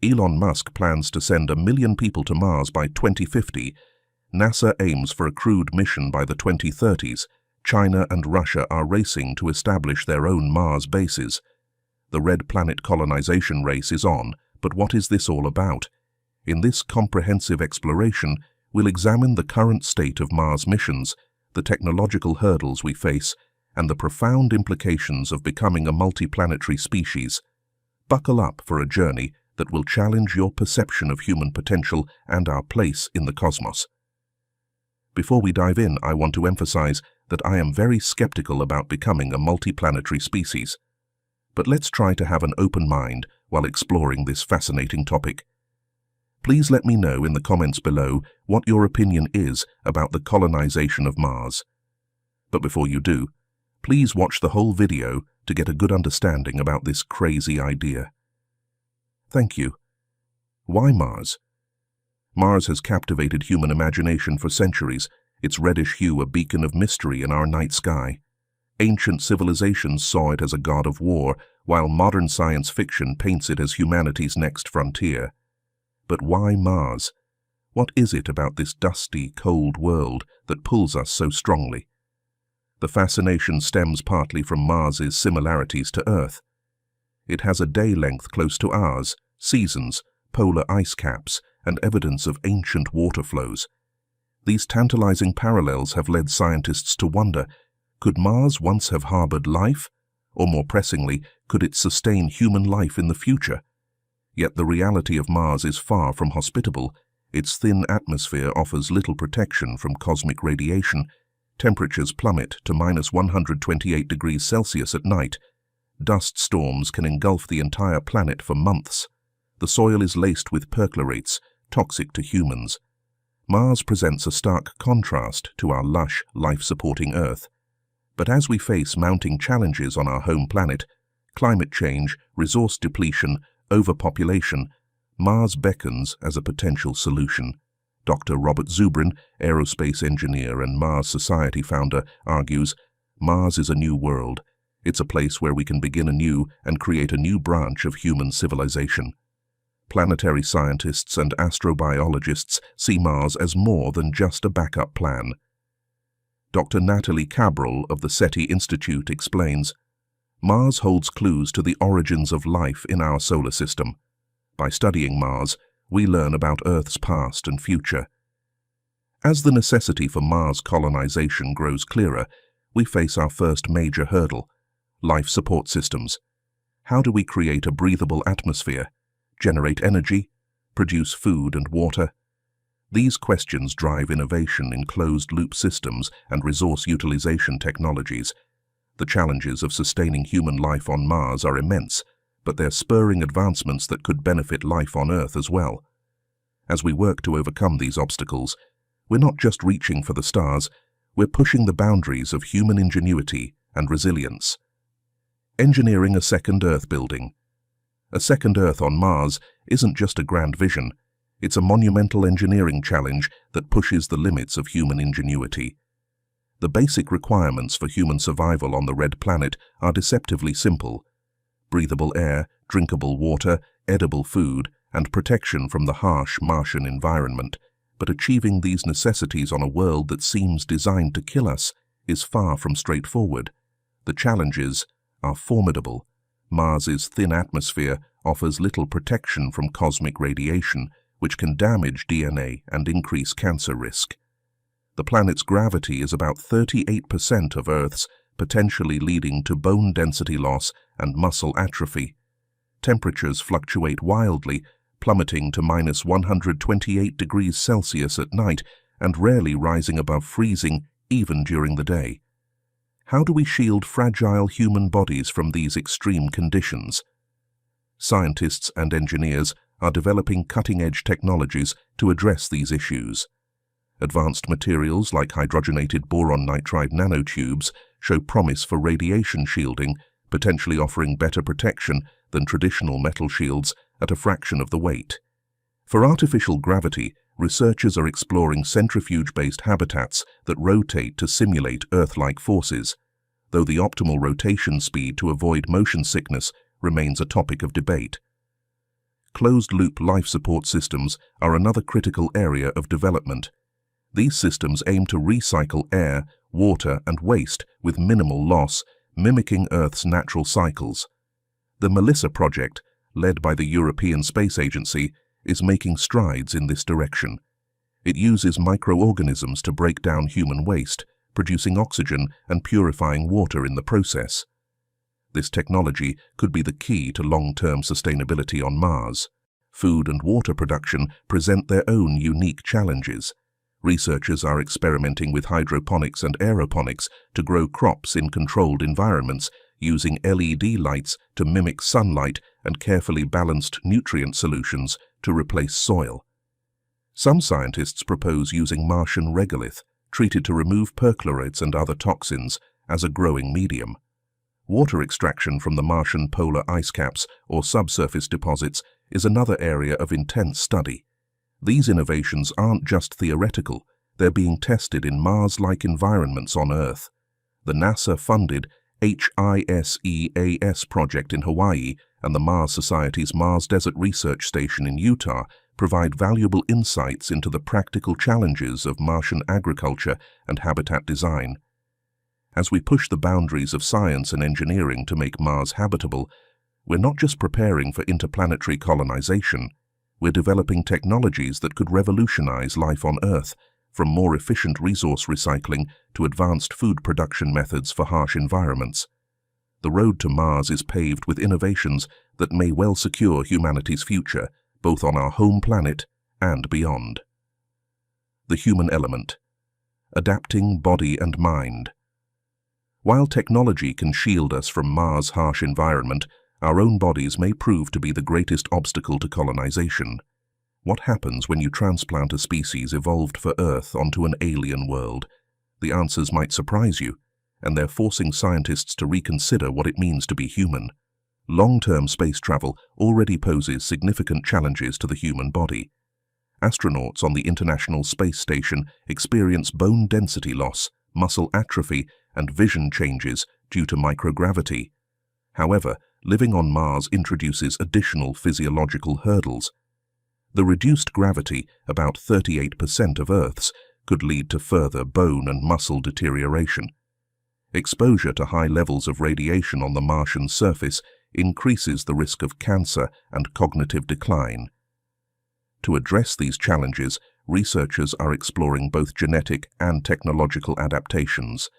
Elon Musk plans to send 1 million people to Mars by 2050. NASA aims for a crewed mission by the 2030s. China and Russia are racing to establish their own Mars bases. The red planet colonization race is on, but what is this all about? In this comprehensive exploration, we'll examine the current state of Mars missions, the technological hurdles we face, and the profound implications of becoming a multiplanetary species. Buckle up for a journey that will challenge your perception of human potential and our place in the cosmos. Before we dive in, I want to emphasize that I am very skeptical about becoming a multiplanetary species. But let's try to have an open mind while exploring this fascinating topic. Please let me know in the comments below what your opinion is about the colonization of Mars. But before you do, please watch the whole video to get a good understanding about this crazy idea. Thank you. Why Mars? Mars has captivated human imagination for centuries, its reddish hue a beacon of mystery in our night sky. Ancient civilizations saw it as a god of war, while modern science fiction paints it as humanity's next frontier. But why Mars? What is it about this dusty, cold world that pulls us so strongly? The fascination stems partly from Mars's similarities to Earth. It has a day length close to ours, seasons, polar ice caps, and evidence of ancient water flows. These tantalizing parallels have led scientists to wonder, could Mars once have harbored life? Or more pressingly, could it sustain human life in the future? Yet the reality of Mars is far from hospitable. Its thin atmosphere offers little protection from cosmic radiation. Temperatures plummet to -128 degrees Celsius at night. Dust storms can engulf the entire planet for months. The soil is laced with perchlorates, toxic to humans. Mars presents a stark contrast to our lush, life-supporting Earth. But as we face mounting challenges on our home planet, climate change, resource depletion, overpopulation, Mars beckons as a potential solution. Dr. Robert Zubrin, aerospace engineer and Mars Society founder, argues, Mars is a new world. It's a place where we can begin anew and create a new branch of human civilization. Planetary scientists and astrobiologists see Mars as more than just a backup plan. Dr. Natalie Cabral of the SETI Institute explains, Mars holds clues to the origins of life in our solar system. By studying Mars, we learn about Earth's past and future. As the necessity for Mars colonization grows clearer, we face our first major hurdle: life support systems. How do we create a breathable atmosphere, generate energy, produce food and water? These questions drive innovation in closed-loop systems and resource utilization technologies. The challenges of sustaining human life on Mars are immense, but they're spurring advancements that could benefit life on Earth as well. As we work to overcome these obstacles, we're not just reaching for the stars, we're pushing the boundaries of human ingenuity and resilience. Engineering a second Earth building. A second Earth on Mars isn't just a grand vision, it's a monumental engineering challenge that pushes the limits of human ingenuity. The basic requirements for human survival on the red planet are deceptively simple: breathable air, drinkable water, edible food, and protection from the harsh Martian environment. But achieving these necessities on a world that seems designed to kill us is far from straightforward. The challenges are formidable. Mars's thin atmosphere offers little protection from cosmic radiation, which can damage DNA and increase cancer risk. The planet's gravity is about 38% of Earth's, potentially leading to bone density loss and muscle atrophy. Temperatures fluctuate wildly, plummeting to -128 degrees Celsius at night and rarely rising above freezing even during the day. How do we shield fragile human bodies from these extreme conditions? Scientists and engineers are developing cutting-edge technologies to address these issues. Advanced materials like hydrogenated boron nitride nanotubes show promise for radiation shielding, potentially offering better protection than traditional metal shields at a fraction of the weight. For artificial gravity, researchers are exploring centrifuge-based habitats that rotate to simulate Earth-like forces, though the optimal rotation speed to avoid motion sickness remains a topic of debate. closed-loop life support systems are another critical area of development. These systems aim to recycle air, water, and waste with minimal loss, mimicking Earth's natural cycles. The Melissa project, led by the European Space Agency, is making strides in this direction. It uses microorganisms to break down human waste, producing oxygen and purifying water in the process. This technology could be the key to long-term sustainability on Mars. Food and water production present their own unique challenges. Researchers are experimenting with hydroponics and aeroponics to grow crops in controlled environments, using LED lights to mimic sunlight and carefully balanced nutrient solutions to replace soil. Some scientists propose using Martian regolith, treated to remove perchlorides and other toxins, as a growing medium. Water extraction from the Martian polar ice caps or subsurface deposits is another area of intense study. These innovations aren't just theoretical, they're being tested in Mars-like environments on Earth. The NASA-funded HISEAS project in Hawaii and the Mars Society's Mars Desert Research Station in Utah provide valuable insights into the practical challenges of Martian agriculture and habitat design. As we push the boundaries of science and engineering to make Mars habitable, we're not just preparing for interplanetary colonization, we're developing technologies that could revolutionize life on Earth, from more efficient resource recycling to advanced food production methods for harsh environments. The road to Mars is paved with innovations that may well secure humanity's future, both on our home planet and beyond. The human element. Adapting body and mind. While technology can shield us from Mars' harsh environment, our own bodies may prove to be the greatest obstacle to colonization. What happens when you transplant a species evolved for Earth onto an alien world? The answers might surprise you, and they're forcing scientists to reconsider what it means to be human. Long-term space travel already poses significant challenges to the human body. Astronauts on the International Space Station experience bone density loss, muscle atrophy, and vision changes due to microgravity. However, living on Mars introduces additional physiological hurdles. The reduced gravity, about 38% of Earth's, could lead to further bone and muscle deterioration. Exposure to high levels of radiation on the Martian surface increases the risk of cancer and cognitive decline. To address these challenges, researchers are exploring both genetic and technological adaptations.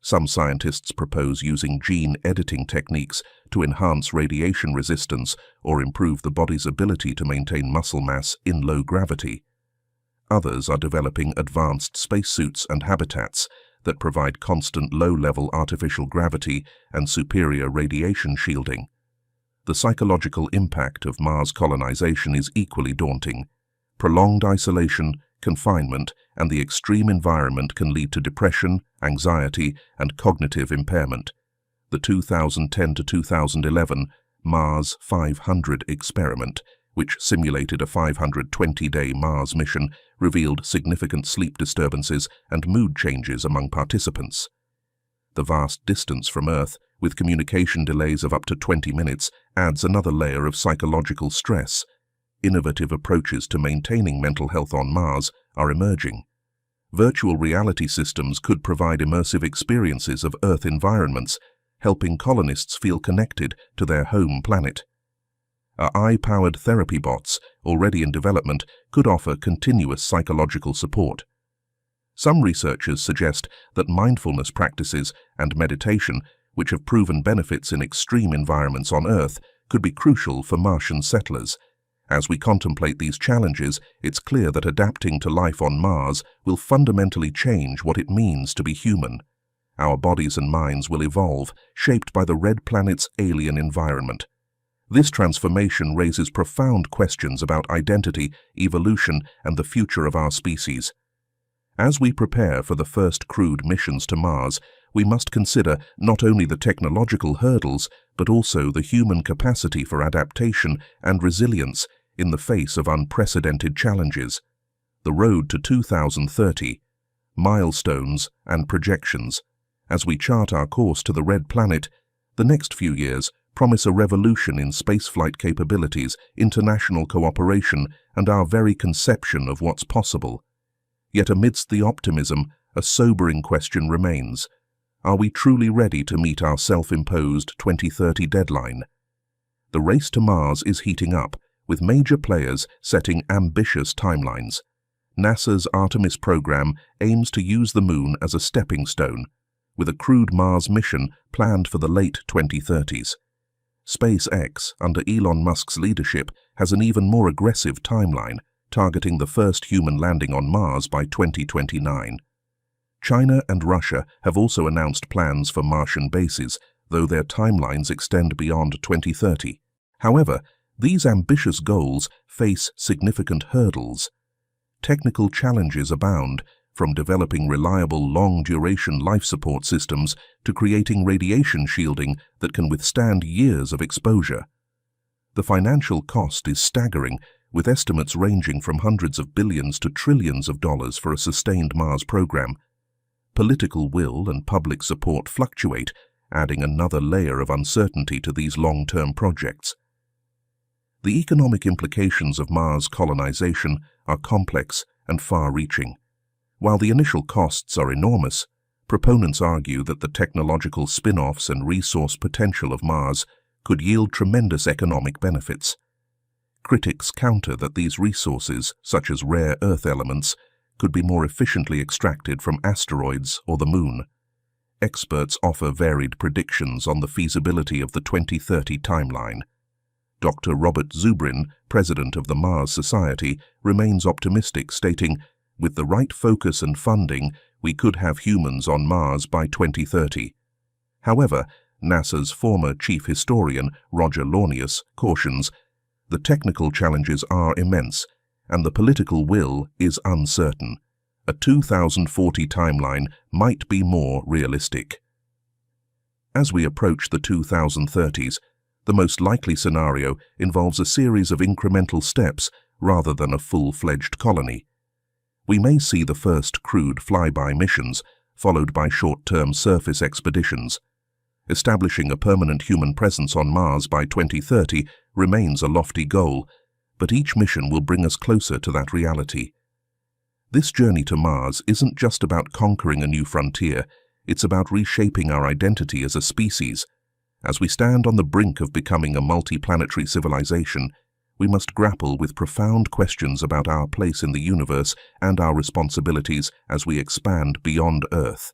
Some scientists propose using gene editing techniques to enhance radiation resistance or improve the body's ability to maintain muscle mass in low gravity. Others are developing advanced spacesuits and habitats that provide constant low-level artificial gravity and superior radiation shielding. The psychological impact of Mars colonization is equally daunting. Prolonged isolation, confinement, and the extreme environment can lead to depression, anxiety, and cognitive impairment. The 2010 to 2011 Mars 500 experiment, which simulated a 520-day Mars mission, revealed significant sleep disturbances and mood changes among participants. The vast distance from Earth, with communication delays of up to 20 minutes, adds another layer of psychological stress. Innovative approaches to maintaining mental health on Mars are emerging. Virtual reality systems could provide immersive experiences of Earth environments, helping colonists feel connected to their home planet. AI-powered therapy bots, already in development, could offer continuous psychological support. Some researchers suggest that mindfulness practices and meditation, which have proven benefits in extreme environments on Earth, could be crucial for Martian settlers. As we contemplate these challenges, it's clear that adapting to life on Mars will fundamentally change what it means to be human. Our bodies and minds will evolve, shaped by the red planet's alien environment. This transformation raises profound questions about identity, evolution, and the future of our species. As we prepare for the first crewed missions to Mars, we must consider not only the technological hurdles, but also the human capacity for adaptation and resilience in the face of unprecedented challenges. The road to 2030, milestones and projections. As we chart our course to the red planet, the next few years promise a revolution in spaceflight capabilities, international cooperation, and our very conception of what's possible. Yet amidst the optimism, a sobering question remains. Are we truly ready to meet our self-imposed 2030 deadline? The race to Mars is heating up, with major players setting ambitious timelines. NASA's Artemis program aims to use the Moon as a stepping stone, with a crewed Mars mission planned for the late 2030s. SpaceX, under Elon Musk's leadership, has an even more aggressive timeline, targeting the first human landing on Mars by 2029. China and Russia have also announced plans for Martian bases, though their timelines extend beyond 2030. However, these ambitious goals face significant hurdles. Technical challenges abound, from developing reliable long-duration life support systems to creating radiation shielding that can withstand years of exposure. The financial cost is staggering, with estimates ranging from hundreds of billions to trillions of dollars for a sustained Mars program. Political will and public support fluctuate, adding another layer of uncertainty to these long-term projects. The economic implications of Mars colonization are complex and far-reaching. While the initial costs are enormous, proponents argue that the technological spin-offs and resource potential of Mars could yield tremendous economic benefits. Critics counter that these resources, such as rare Earth elements, could be more efficiently extracted from asteroids or the Moon. Experts offer varied predictions on the feasibility of the 2030 timeline. Dr. Robert Zubrin, president of the Mars Society, remains optimistic, stating, "With the right focus and funding, we could have humans on Mars by 2030. However, NASA's former chief historian, Roger Launius, cautions, "The technical challenges are immense, and the political will is uncertain. A 2040 timeline might be more realistic." As we approach the 2030s, the most likely scenario involves a series of incremental steps rather than a full-fledged colony. We may see the first crewed flyby missions, followed by short-term surface expeditions. Establishing a permanent human presence on Mars by 2030 remains a lofty goal, but each mission will bring us closer to that reality. This journey to Mars isn't just about conquering a new frontier, it's about reshaping our identity as a species. As we stand on the brink of becoming a multi-planetary civilization, we must grapple with profound questions about our place in the universe and our responsibilities as we expand beyond Earth.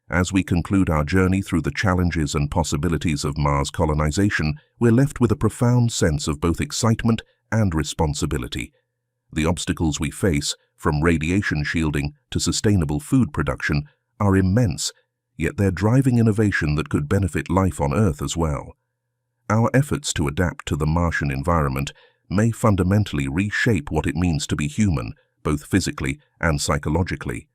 As we conclude our journey through the challenges and possibilities of Mars colonization, we're left with a profound sense of both excitement and responsibility. The obstacles we face, from radiation shielding to sustainable food production, are immense, yet they're driving innovation that could benefit life on Earth as well. Our efforts to adapt to the Martian environment may fundamentally reshape what it means to be human, both physically and psychologically.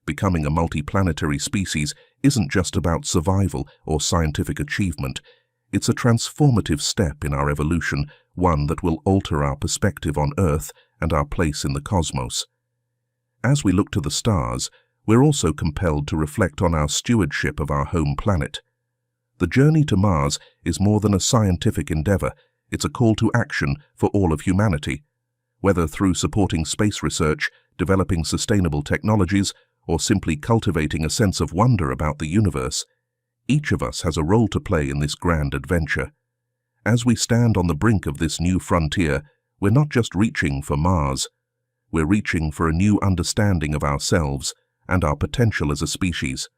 Becoming a multiplanetary species isn't just about survival or scientific achievement. It's a transformative step in our evolution, one that will alter our perspective on Earth and our place in the cosmos. As we look to the stars, we're also compelled to reflect on our stewardship of our home planet. The journey to Mars is more than a scientific endeavor, it's a call to action for all of humanity. Whether through supporting space research, developing sustainable technologies, or simply cultivating a sense of wonder about the universe, each of us has a role to play in this grand adventure. As we stand on the brink of this new frontier, we're not just reaching for Mars, we're reaching for a new understanding of ourselves and our potential as a species.